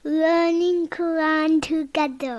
learning Quran together.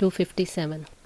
257।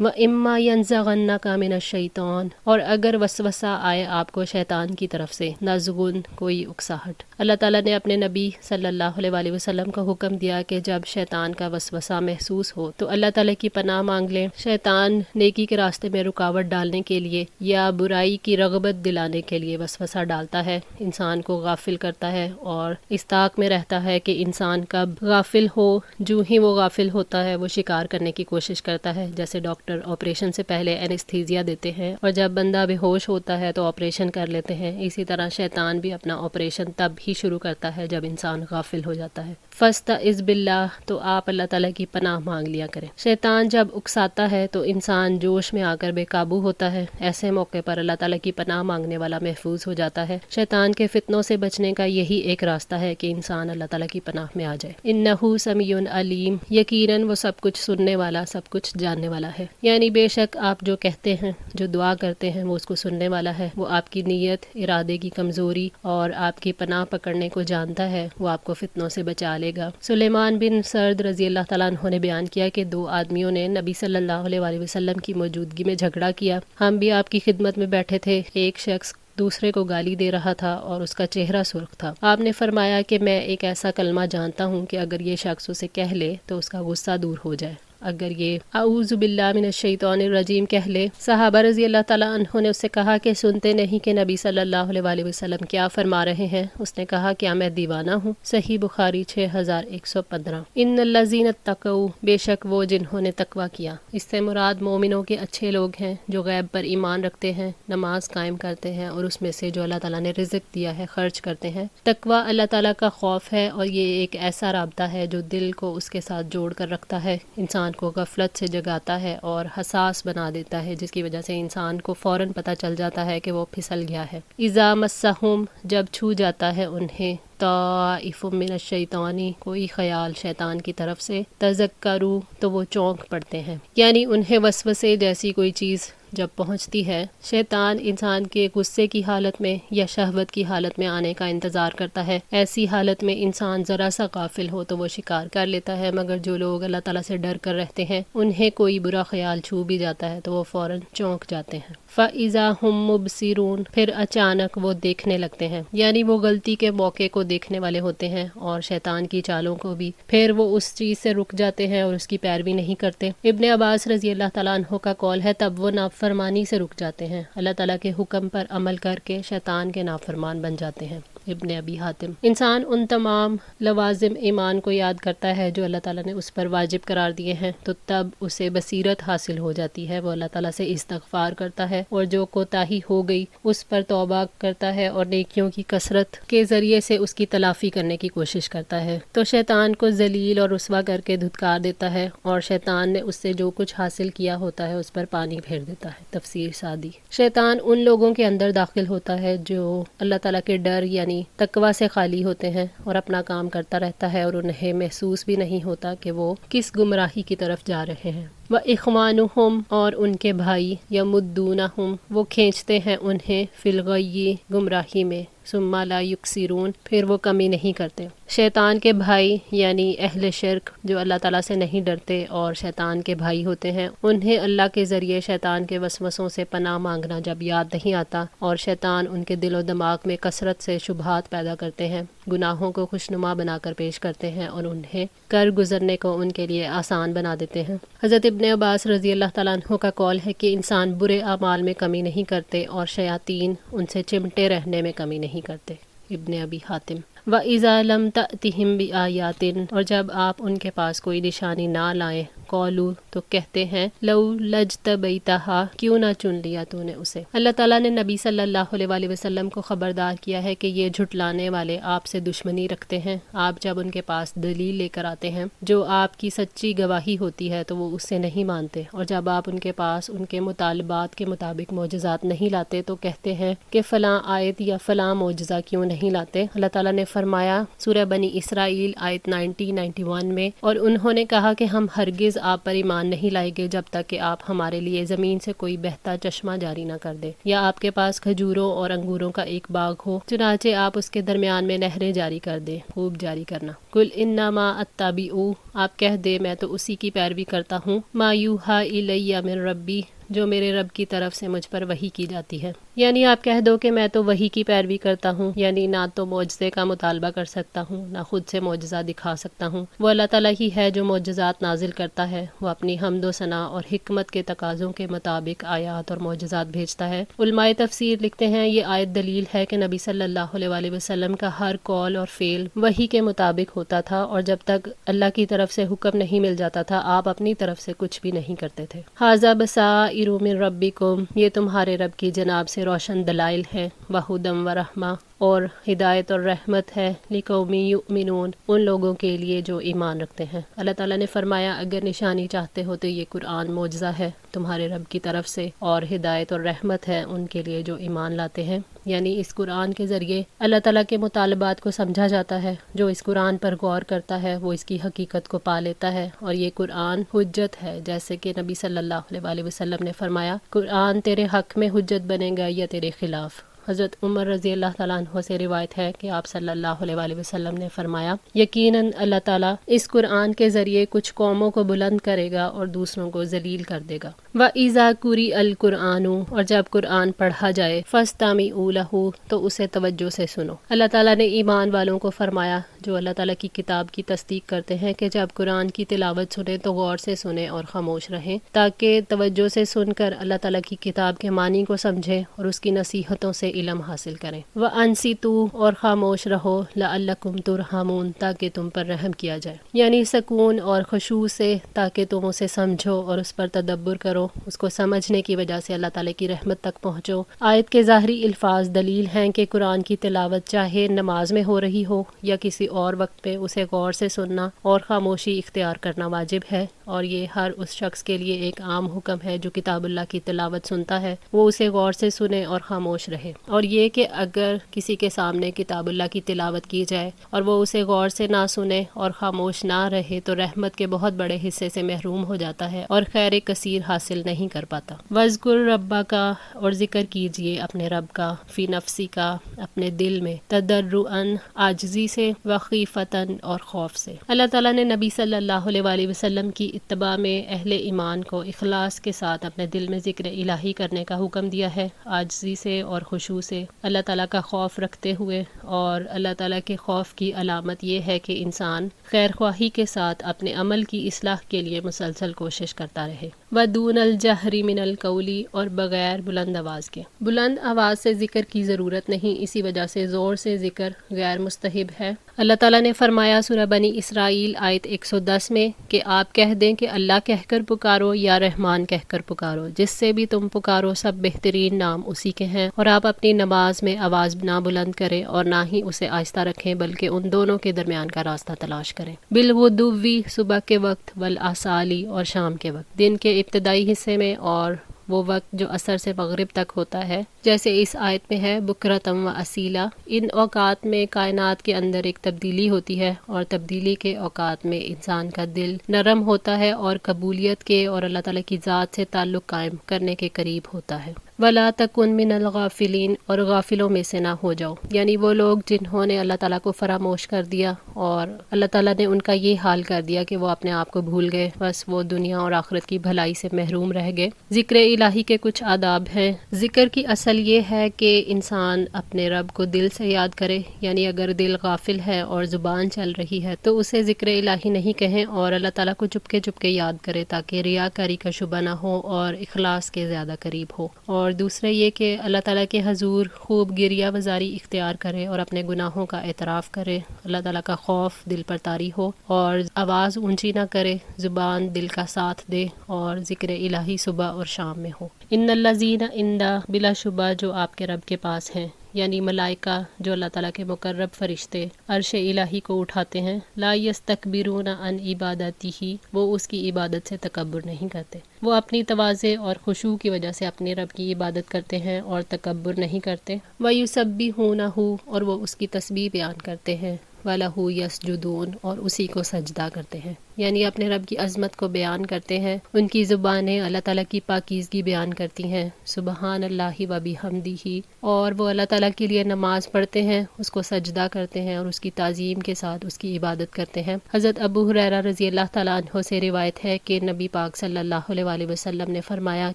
وَإِمَّا يَنزَغَنَّكَ مِنَ الشَّيْطَانِ، اور اگر وسوسہ آئے آپ کو شیطان کی طرف سے، نزغن کوئی اکساہٹ۔ اللہ تعالیٰ نے اپنے نبی صلی اللہ علیہ وآلہ وسلم کو حکم دیا کہ جب شیطان کا وسوسہ محسوس ہو تو اللہ تعالیٰ کی پناہ مانگ لیں۔ شیطان نیکی کے راستے میں رکاوٹ ڈالنے کے لیے یا برائی کی رغبت دلانے کے لیے وسوسہ ڈالتا ہے، انسان کو غافل کرتا ہے اور اس طاق میں رہتا ہے کہ انسان کب غافل ہو۔ جو ہی وہ غافل ہوتا ہے وہ شکار کرنے کی کوشش کرتا ہے، جیسے ڈاکٹر آپریشن سے پہلے اینستھیزیا دیتے ہیں اور جب بندہ بے ہوش ہوتا ہے تو آپریشن کر لیتے ہیں، اسی طرح شیطان بھی اپنا آپریشن تب ہی شروع کرتا ہے جب انسان غافل ہو جاتا ہے۔ فاستعذ باللہ، تو آپ اللہ تعالیٰ کی پناہ مانگ لیا کریں۔ شیطان جب اکساتا ہے تو انسان جوش میں آ کر بے قابو ہوتا ہے، ایسے موقع پر اللہ تعالیٰ کی پناہ مانگنے والا محفوظ ہو جاتا ہے۔ شیطان کے فتنوں سے بچنے کا یہی ایک راستہ ہے کہ انسان اللہ تعالیٰ کی پناہ میں آ جائے۔ انہ سمیع علیم، یقیناً وہ سب کچھ سننے والا، سب کچھ جاننے والا ہے۔ یعنی بے شک آپ جو کہتے ہیں، جو دعا کرتے ہیں، وہ اس کو سننے والا ہے۔ وہ آپ کی نیت، ارادے کی کمزوری اور آپ کی پناہ پکڑنے کو جانتا ہے، وہ آپ کو فتنوں سے بچا لے گا۔ سلیمان بن سرد رضی اللہ تعالیٰ عنہ نے بیان کیا کہ 2 آدمیوں نے نبی صلی اللہ علیہ وآلہ وسلم کی موجودگی میں جھگڑا کیا۔ ہم بھی آپ کی خدمت میں بیٹھے تھے، ایک شخص دوسرے کو گالی دے رہا تھا اور اس کا چہرہ سرخ تھا۔ آپ نے فرمایا کہ میں ایک ایسا کلمہ جانتا ہوں کہ اگر یہ شخص اسے کہہ لے تو اس کا غصہ دور ہو جائے۔ اگر یہ اعوذ باللہ من الشیطان الرجیم کہہ لے۔ صحابہ رضی اللہ تعالیٰ عنہ نے اس سے کہا کہ سنتے نہیں کہ نبی صلی اللہ علیہ وآلہ وسلم کیا فرما رہے ہیں؟ اس نے کہا کیا میں دیوانہ ہوں؟ صحیح بخاری 6115۔ ان الذین اتقوا، بے شک وہ جنہوں نے تقوی کیا۔ اس سے مراد مومنوں کے اچھے لوگ ہیں جو غیب پر ایمان رکھتے ہیں، نماز قائم کرتے ہیں اور اس میں سے جو اللہ تعالیٰ نے رزق دیا ہے خرچ کرتے ہیں۔ تقوی اللہ تعالیٰ کا خوف ہے اور یہ ایک ایسا رابطہ ہے جو دل کو اس کے ساتھ جوڑ کر رکھتا ہے، انسان کو غفلت سے جگاتا ہے اور حساس بنا دیتا ہے، جس کی وجہ سے انسان کو فوراً پتہ چل جاتا ہے کہ وہ پھسل گیا ہے۔ اذا مسہم، جب چھو جاتا ہے انہیں، طائف من الشیطانی، کوئی خیال شیطان کی طرف سے، تذکروا، تو وہ چونک پڑتے ہیں، یعنی انہیں وسوسے جیسی کوئی چیز جب پہنچتی ہے۔ شیطان انسان کے غصے کی حالت میں یا شہوت کی حالت میں آنے کا انتظار کرتا ہے۔ ایسی حالت میں انسان ذرا سا غافل ہو تو وہ شکار کر لیتا ہے، مگر جو لوگ اللہ تعالیٰ سے ڈر کر رہتے ہیں انہیں کوئی برا خیال چھو بھی جاتا ہے تو وہ فوراً چونک جاتے ہیں۔ فَإِذَا هُمْ مُبْصِرُونَ، پھر اچانک وہ دیکھنے لگتے ہیں، یعنی وہ غلطی کے موقع کو دیکھنے والے ہوتے ہیں اور شیطان کی چالوں کو بھی، پھر وہ اس چیز سے رک جاتے ہیں اور اس کی پیروی نہیں کرتے۔ ابن عباس رضی اللہ تعالیٰ عنہ کا قول ہے تب وہ نافرمانی سے رک جاتے ہیں، اللہ تعالیٰ کے حکم پر عمل کر کے شیطان کے نافرمان بن جاتے ہیں۔ ابن ابی حاتم۔ انسان ان تمام لوازم ایمان کو یاد کرتا ہے جو اللہ تعالیٰ نے اس پر واجب قرار دیے ہیں تو تب اسے بصیرت حاصل ہو جاتی ہے، وہ اللہ تعالیٰ سے استغفار کرتا ہے اور جو کوتاہی ہو گئی اس پر توبہ کرتا ہے اور نیکیوں کی کثرت کے ذریعے سے اس کی تلافی کرنے کی کوشش کرتا ہے تو شیطان کو ذلیل اور رسوا کر کے دھتکار دیتا ہے اور شیطان نے اس سے جو کچھ حاصل کیا ہوتا ہے اس پر پانی پھیر دیتا ہے۔ تفسیر سعدی۔ شیطان ان لوگوں کے اندر داخل ہوتا ہے جو اللہ تعالیٰ کے ڈر یعنی تقوی سے خالی ہوتے ہیں اور اپنا کام کرتا رہتا ہے اور انہیں محسوس بھی نہیں ہوتا کہ وہ کس گمراہی کی طرف جا رہے ہیں۔ وَإِخْوَانُهُمْ، اور ان کے بھائی، يَمُدُّونَهُمْ، وہ کھینچتے ہیں انہیں فِي الْغَيِّ، گمراہی میں، ثُمَّ لَا يُقْصِرُونَ، پھر وہ کمی نہیں کرتے۔ شیطان کے بھائی یعنی اہل شرک جو اللہ تعالیٰ سے نہیں ڈرتے اور شیطان کے بھائی ہوتے ہیں، انہیں اللہ کے ذریعے شیطان کے وسوسوں سے پناہ مانگنا جب یاد نہیں آتا اور شیطان ان کے دل و دماغ میں کثرت سے شبہات پیدا کرتے ہیں، گناہوں کو خوشنما بنا کر پیش کرتے ہیں اور انہیں کر گزرنے کو ان کے لیے آسان بنا دیتے ہیں۔ حضرت ابن عباس رضی اللہ تعالیٰ عنہ کا قول ہے کہ انسان برے اعمال میں کمی نہیں کرتے اور شیاطین ان سے چمٹے رہنے میں کمی نہیں کرتے۔ ابن ابی حاتم۔ وَإِذَا لَمْ تَأْتِهِمْ بِآيَاتٍ، اور جب آپ ان کے پاس کوئی نشانی نہ لائیں، قولوا، تو کہتے ہیں لَوْ لَجْتَبَيْتَهَا، کیوں نہ چن لیا تو نے اسے۔ اللہ تعالیٰ نے نبی صلی اللہ علیہ وآلہ وسلم کو خبردار کیا ہے کہ یہ جھٹلانے والے آپ سے دشمنی رکھتے ہیں۔ آپ جب ان کے پاس دلیل لے کر آتے ہیں جو آپ کی سچی گواہی ہوتی ہے تو وہ اس سے نہیں مانتے، اور جب آپ ان کے پاس ان کے مطالبات کے مطابق معجزات نہیں لاتے تو کہتے ہیں کہ فلاں آیت یا فلاں معجزہ کیوں نہیں لاتے۔ اللہ تعالیٰ نے فرمایا سورہ بنی اسرائیل آیت 90-91 میں، اور انہوں نے کہا کہ ہم ہرگز آپ پر ایمان نہیں لائے گے جب تک کہ آپ ہمارے لیے زمین سے کوئی بہتا چشمہ جاری نہ کر دے، یا آپ کے پاس کھجوروں اور انگوروں کا ایک باغ ہو چنانچہ آپ اس کے درمیان میں نہریں جاری کر دیں، خوب جاری کرنا۔ قل انما اتبع، آپ کہہ دے میں تو اسی کی پیروی کرتا ہوں، ما یوحی الی من ربی، جو میرے رب کی طرف سے مجھ پر وحی کی جاتی ہے۔ یعنی آپ کہہ دو کہ میں تو وحی کی پیروی کرتا ہوں، یعنی نہ تو معجزے کا مطالبہ کر سکتا ہوں، نہ خود سے معجزہ دکھا سکتا ہوں۔ وہ اللہ تعالیٰ ہی ہے جو معجزات نازل کرتا ہے، وہ اپنی حمد و ثنا اور حکمت کے تقاضوں کے مطابق آیات اور معجزات بھیجتا ہے۔ علماء تفسیر لکھتے ہیں یہ آیت دلیل ہے کہ نبی صلی اللہ علیہ وسلم کا ہر قول اور فعل وحی کے مطابق ہوتا تھا، اور جب تک اللہ کی طرف سے حکم نہیں مل جاتا تھا آپ اپنی طرف سے کچھ بھی نہیں کرتے تھے۔ ھذا بصائر من ربکم، یہ تمہارے رب کی جناب سے روشن دلائل ہے، وہدی ورحمہ، اور ہدایت اور رحمت ہے، لقوم یؤمنون، ان لوگوں کے لیے جو ایمان رکھتے ہیں۔ اللہ تعالیٰ نے فرمایا اگر نشانی چاہتے ہو تو یہ قرآن معجزہ ہے تمہارے رب کی طرف سے، اور ہدایت اور رحمت ہے ان کے لیے جو ایمان لاتے ہیں۔ یعنی اس قرآن کے ذریعے اللہ تعالیٰ کے مطالبات کو سمجھا جاتا ہے، جو اس قرآن پر غور کرتا ہے وہ اس کی حقیقت کو پا لیتا ہے، اور یہ قرآن حجت ہے، جیسے کہ نبی صلی اللہ علیہ وسلم نے فرمایا قرآن تیرے حق میں حجت بنے گا یا تیرے خلاف۔ حضرت عمر رضی اللہ تعالیٰ عنہ سے روایت ہے کہ آپ صلی اللہ علیہ وسلم نے فرمایا یقیناً اللہ تعالیٰ اس قرآن کے ذریعے کچھ قوموں کو بلند کرے گا اور دوسروں کو ذلیل کر دے گا۔ وَإِذَا قُرِئَ الْقُرْآنُ، اور جب قرآن پڑھا جائے، فَاسْتَمِعُوا لَهُ، تو اسے توجہ سے سنو۔ اللہ تعالیٰ نے ایمان والوں کو فرمایا جو اللہ تعالیٰ کی کتاب کی تصدیق کرتے ہیں کہ جب قرآن کی تلاوت سنیں تو غور سے سنیں اور خاموش رہیں، تاکہ توجہ سے سن کر اللہ تعالیٰ کی کتاب کے معنی کو سمجھیں اور اس کی نصیحتوں سے علم حاصل کریں۔ وَأَنصِتُوا، اور خاموش رہو، لَعَلَّكُمْ تُرْحَمُونَ، تاکہ تم پر رحم کیا جائے، یعنی سکون اور خشوع سے، تاکہ تم اسے سمجھو اور اس پر تدبر کرو، اس کو سمجھنے کی وجہ سے اللہ تعالیٰ کی رحمت تک پہنچو۔ آیت کے ظاہری الفاظ دلیل ہیں کہ قرآن کی تلاوت چاہے نماز میں ہو رہی ہو یا کسی اور وقت پہ اسے غور سے سننا اور خاموشی اختیار کرنا واجب ہے، اور یہ ہر اس شخص کے لیے ایک عام حکم ہے جو کتاب اللہ کی تلاوت سنتا ہے، وہ اسے غور سے سنے اور خاموش رہے۔ اور یہ کہ اگر کسی کے سامنے کتاب اللہ کی تلاوت کی جائے اور وہ اسے غور سے نہ سنے اور خاموش نہ رہے تو رحمت کے بہت بڑے حصے سے محروم ہو جاتا ہے اور خیر کثیر حاصل نہیں کر پاتا۔ وَاذْكُرْ رَبَّكَ، اور ذکر کیجئے اپنے رب کا، فی نفسی کا، اپنے دل میں، تضرعاً، عاجزی سے، وخیفتاً، اور خوف سے۔ اللہ تعالیٰ نے نبی صلی اللہ علیہ وسلم کی اتباع میں اہل ایمان کو اخلاص کے ساتھ اپنے دل میں ذکر الہی کرنے کا حکم دیا ہے، عاجزی سے اور خشوع سے، اللہ تعالیٰ کا خوف رکھتے ہوئے۔ اور اللہ تعالیٰ کے خوف کی علامت یہ ہے کہ انسان خیر خواہی کے ساتھ اپنے عمل کی اصلاح کے لیے مسلسل کوشش کرتا رہے۔ وَدُونَ الْجَهْرِ مِنَ الْقَوْلِ، اور بغیر بلند آواز کے۔ بلند آواز سے ذکر کی ضرورت نہیں، اسی وجہ سے زور سے ذکر غیر مستحب ہے۔ اللہ تعالیٰ نے فرمایا سورہ بنی اسرائیل آیت 110 میں کہ آپ کہہ دیں کہ اللہ کہہ کر پکارو یا رحمان کہہ کر پکارو، جس سے بھی تم پکارو سب بہترین نام اسی کے ہیں، اور آپ اپنی نماز میں آواز نہ بلند کریں اور نہ ہی اسے آہستہ رکھیں، بلکہ ان دونوں کے درمیان کا راستہ تلاش کریں۔ بالغدو، صبح کے وقت، والآصالی، اور شام کے وقت، دن کے ابتدائی حصے میں، اور وہ وقت جو عصر سے مغرب تک ہوتا ہے، جیسے اس آیت میں ہے بکرتم و اصیلا۔ ان اوقات میں کائنات کے اندر ایک تبدیلی ہوتی ہے، اور تبدیلی کے اوقات میں انسان کا دل نرم ہوتا ہے اور قبولیت کے اور اللہ تعالیٰ کی ذات سے تعلق قائم کرنے کے قریب ہوتا ہے۔ وَلَا تَكُن مِّنَ الْغَافِلِينَ، اور غافلوں میں سے نہ ہو جاؤ، یعنی وہ لوگ جنہوں نے اللہ تعالیٰ کو فراموش کر دیا اور اللہ تعالیٰ نے ان کا یہ حال کر دیا کہ وہ اپنے آپ کو بھول گئے، بس وہ دنیا اور آخرت کی بھلائی سے محروم رہ گئے۔ ذکر الہی کے کچھ آداب ہیں۔ ذکر کی اصل یہ ہے کہ انسان اپنے رب کو دل سے یاد کرے، یعنی اگر دل غافل ہے اور زبان چل رہی ہے تو اسے ذکر الہی نہیں کہیں، اور اللہ تعالیٰ کو چپکے چپکے یاد کرے تاکہ ریاکاری کا شبہ نہ ہو اور اخلاص کے زیادہ قریب ہو۔ اور دوسرا یہ کہ اللہ تعالیٰ کے حضور خوب گریہ وزاری اختیار کرے اور اپنے گناہوں کا اعتراف کرے، اللہ تعالیٰ کا خوف دل پر طاری ہو، اور آواز اونچی نہ کرے، زبان دل کا ساتھ دے، اور ذکر الہی صبح اور شام میں ہو۔ ان الذین عندہ، بلا شبہ جو آپ کے رب کے پاس ہیں، یعنی ملائکہ جو اللہ تعالیٰ کے مقرب فرشتے عرش الہی کو اٹھاتے ہیں، لا یستکبرون عن عبادتہ، وہ اس کی عبادت سے تکبر نہیں کرتے، وہ اپنی تواضع اور خشوع کی وجہ سے اپنے رب کی عبادت کرتے ہیں اور تکبر نہیں کرتے۔ وَیُسَبِّحُونَہُ، اور وہ اس کی تسبیح بیان کرتے ہیں، وَلَہُ یسجدون، اور اسی کو سجدہ کرتے ہیں۔ یعنی اپنے رب کی عظمت کو بیان کرتے ہیں، ان کی زبانیں اللہ تعالیٰ کی پاکیزگی بیان کرتی ہیں، سبحان اللہ و بحمدہ، اور وہ اللہ تعالیٰ کے لیے نماز پڑھتے ہیں، اس کو سجدہ کرتے ہیں اور اس کی تعظیم کے ساتھ اس کی عبادت کرتے ہیں۔ حضرت ابو ہریرہ رضی اللہ تعالیٰ عنہ سے روایت ہے کہ نبی پاک صلی اللہ علیہ وآلہ وسلم نے فرمایا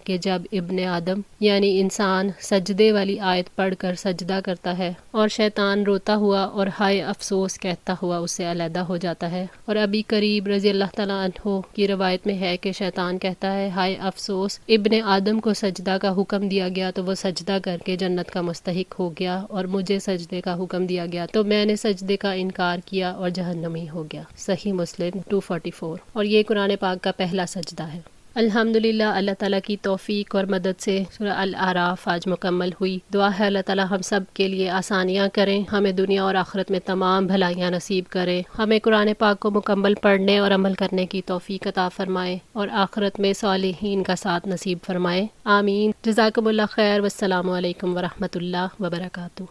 کہ جب ابن آدم یعنی انسان سجدے والی آیت پڑھ کر سجدہ کرتا ہے اور شیطان روتا ہوا اور ہائے افسوس کہتا ہوا اس سے علیحدہ ہو جاتا ہے، اور ابی قریب رضی اللہ تعالیٰ عنہ کی روایت میں ہے کہ شیطان کہتا ہے ہائے افسوس، ابن آدم کو سجدہ کا حکم دیا گیا تو وہ سجدہ کر کے جنت کا مستحق ہو گیا، اور مجھے سجدے کا حکم دیا گیا تو میں نے سجدے کا انکار کیا اور جہنمی ہو گیا۔ صحیح مسلم 244۔ اور یہ قرآن پاک کا پہلا سجدہ ہے۔ الحمدللہ، اللہ تعالیٰ کی توفیق اور مدد سے سورہ الاعراف آج مکمل ہوئی۔ دعا ہے اللہ تعالیٰ ہم سب کے لیے آسانیاں کریں، ہمیں دنیا اور آخرت میں تمام بھلائیاں نصیب کریں، ہمیں قرآن پاک کو مکمل پڑھنے اور عمل کرنے کی توفیق عطا فرمائے، اور آخرت میں صالحین کا ساتھ نصیب فرمائے، آمین۔ جزاکم اللہ خیر، والسلام علیکم ورحمۃ اللہ وبرکاتہ۔